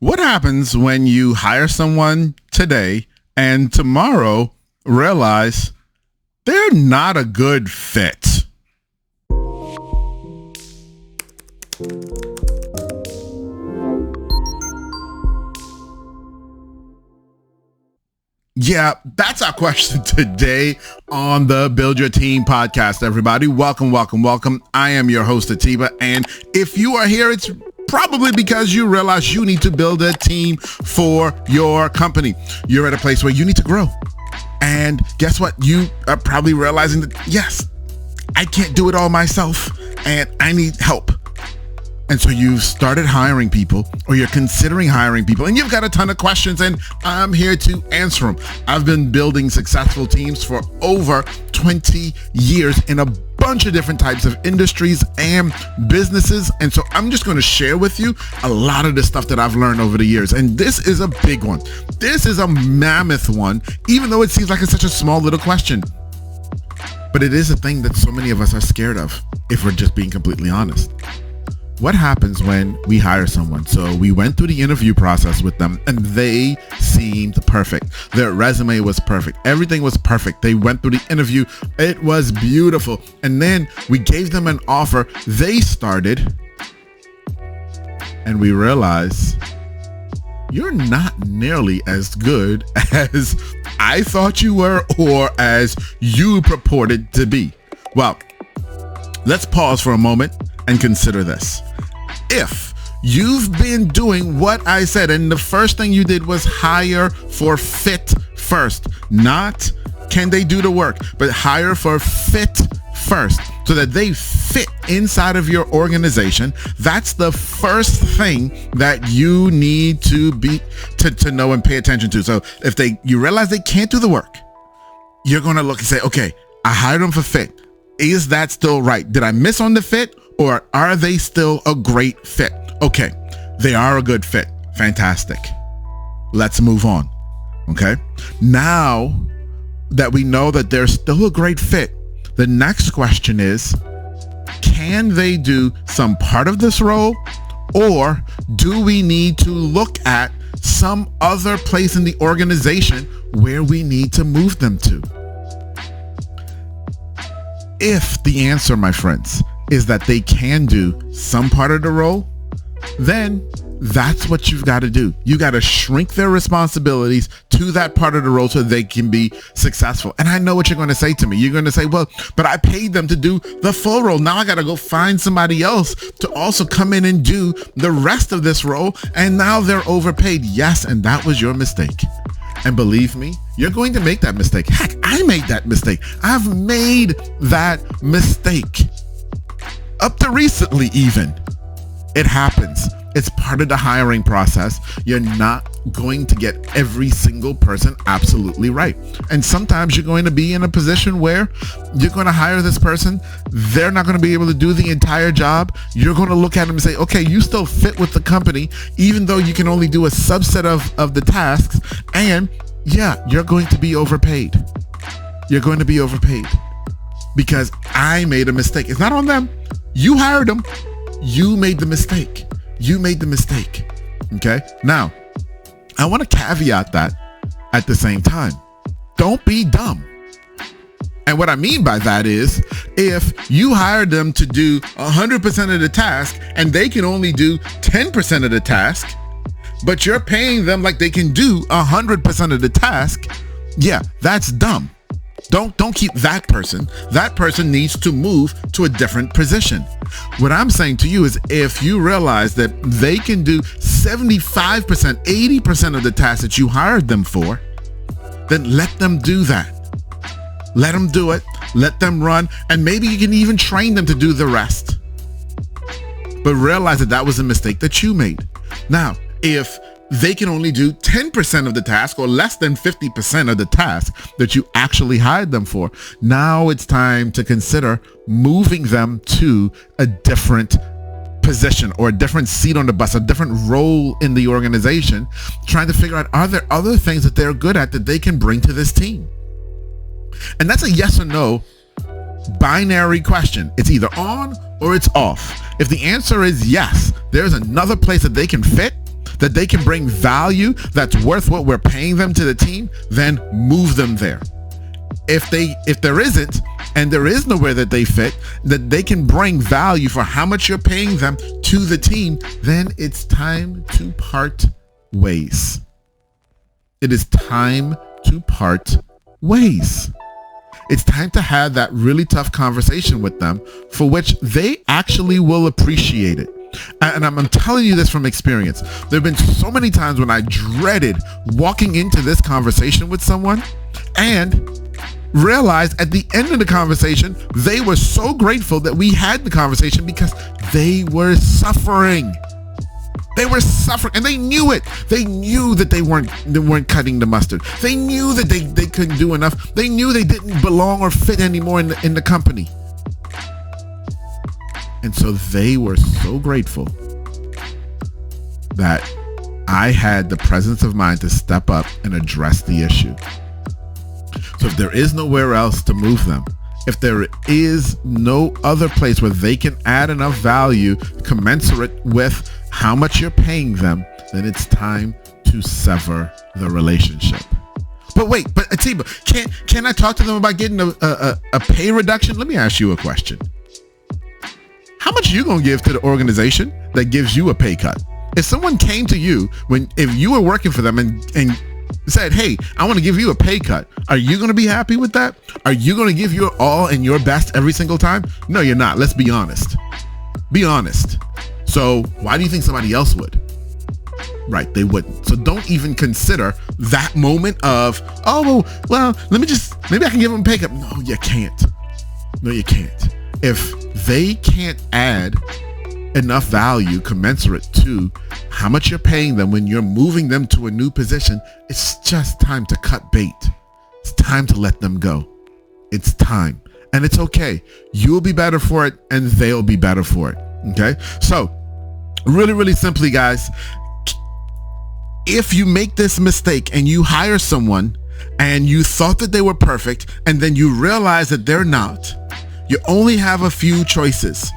What happens when you hire someone today and tomorrow realize they're not a good fit? Yeah, that's our question today on the Build Your Team podcast, everybody. Welcome. I am your host, Atiba, and if you are here, it's probably because you realize you need to build a team for your company. You're at a place where you need to grow. And guess what? You are probably realizing that, yes, I can't do it all myself and I need help. And so you've started hiring people, or you're considering hiring people, and you've got a ton of questions, and I'm here to answer them. I've been building successful teams for over 20 years in a bunch of different types of industries and businesses. And so I'm just going to share with you a lot of the stuff that I've learned over the years. And this is a big one. This is a mammoth one, even though it seems like it's such a small little question. But it is a thing that so many of us are scared of, if we're just being completely honest. What happens when we hire someone? So we went through the interview process with them and they seemed perfect. Their resume was perfect. Everything was perfect. They went through the interview. It was beautiful. And then we gave them an offer. They started and we realized you're not nearly as good as I thought you were or as you purported to be. Well, let's pause for a moment and consider this. If you've been doing what I said, and the first thing you did was hire for fit first, not can they do the work, but hire for fit first so that they fit inside of your organization. That's the first thing that you need to know and pay attention to. So if you realize they can't do the work, you're going to look and say, okay, I hired them for fit. Is that still right? Did I miss on the fit? Or are they still a great fit? Okay, they are a good fit. Fantastic. Let's move on. Okay. Now that we know that they're still a great fit, the next question is, can they do some part of this role? Or do we need to look at some other place in the organization where we need to move them to? If the answer, my friends, is that they can do some part of the role, then that's what you've got to do. You got to shrink their responsibilities to that part of the role so they can be successful. And I know what you're going to say to me. You're going to say, well, but I paid them to do the full role. Now I got to go find somebody else to also come in and do the rest of this role. And now they're overpaid. Yes, and that was your mistake. And believe me, you're going to make that mistake. Heck, I made that mistake. I've made that mistake. Up to recently even. It happens. It's part of the hiring process. You're not going to get every single person absolutely right. And sometimes you're going to be in a position where you're going to hire this person. They're not going to be able to do the entire job. You're going to look at them and say, okay, you still fit with the company, even though you can only do a subset of the tasks. And yeah, you're going to be overpaid. You're going to be overpaid because I made a mistake. It's not on them. You hired them. You made the mistake. You made the mistake. Okay. Now, I want to caveat that at the same time. Don't be dumb. And what I mean by that is, if you hired them to do 100% of the task and they can only do 10% of the task, but you're paying them like they can do 100% of the task, yeah, that's dumb. Don't keep that person. That person needs to move to a different position. What I'm saying to you is, if you realize that they can do 75%, 80% of the tasks that you hired them for, then let them do that. Let them do it. Let them run. And maybe you can even train them to do the rest. But realize that that was a mistake that you made. Now, if they can only do 10% of the task or less than 50% of the task that you actually hired them for, now it's time to consider moving them to a different position or a different seat on the bus, a different role in the organization, trying to figure out, are there other things that they're good at that they can bring to this team? And that's a yes or no binary question. It's either on or it's off. If the answer is yes, there's another place that they can fit, that they can bring value that's worth what we're paying them to the team, then move them there. If there isn't, and there is nowhere that they fit, that they can bring value for how much you're paying them to the team, then it's time to part ways. It is time to part ways. It's time to have that really tough conversation with them for which they actually will appreciate it. And I'm telling you this from experience. There have been so many times when I dreaded walking into this conversation with someone and realized at the end of the conversation, they were so grateful that we had the conversation because they were suffering. They were suffering, and they knew it. They knew that they weren't cutting the mustard. They knew that they couldn't do enough. They knew they didn't belong or fit anymore in the company. And so they were so grateful that I had the presence of mind to step up and address the issue. So if there is nowhere else to move them, if there is no other place where they can add enough value commensurate with how much you're paying them, then it's time to sever the relationship. But wait, Atiba, can I talk to them about getting a pay reduction? Let me ask you a question. How much are you gonna give to the organization that gives you a pay cut? If someone came to you if you were working for them and said, hey, I want to give you a pay cut, are you going to be happy with that? Are you going to give your all and your best every single time? No, you're not. Let's be honest. Be honest. So why do you think somebody else would? Right, they wouldn't. So don't even consider that moment of, oh, well, maybe I can give them a pay cut. No, you can't. No, you can't. If they can't add enough value commensurate to how much you're paying them when you're moving them to a new position, it's just time to cut bait. It's time to let them go. It's time. And it's okay. You'll be better for it and they'll be better for it. Okay? So really, really simply, guys, if you make this mistake and you hire someone and you thought that they were perfect and then you realize that they're not, you only have a few choices.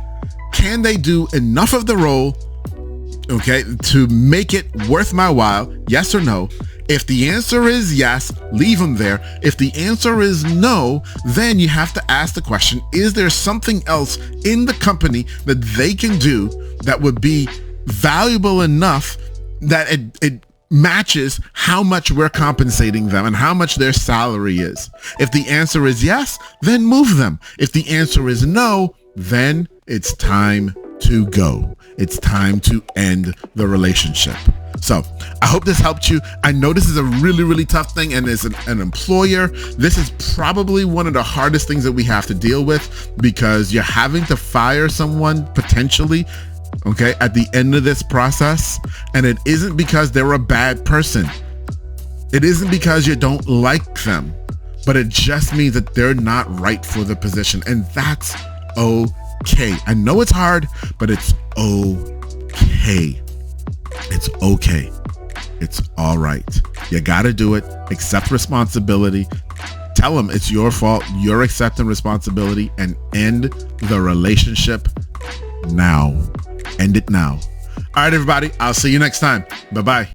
Can they do enough of the role, okay, to make it worth my while? Yes or no? If the answer is yes, leave them there. If the answer is no, then you have to ask the question, is there something else in the company that they can do that would be valuable enough that it matches how much we're compensating them and how much their salary is? If the answer is yes, then move them. If the answer is no, then it's time to go. It's time to end the relationship. So I hope this helped you. I know this is a really, really tough thing, and as an employer, this is probably one of the hardest things that we have to deal with, because you're having to fire someone potentially, okay, at the end of this process, and it isn't because they're a bad person. It isn't because you don't like them, but it just means that they're not right for the position, and that's okay. I know it's hard, but it's okay. It's okay. It's all right. You got to do it. Accept responsibility. Tell them it's your fault. You're accepting responsibility, and end the relationship now. End it now. All right, everybody. I'll see you next time. Bye-bye.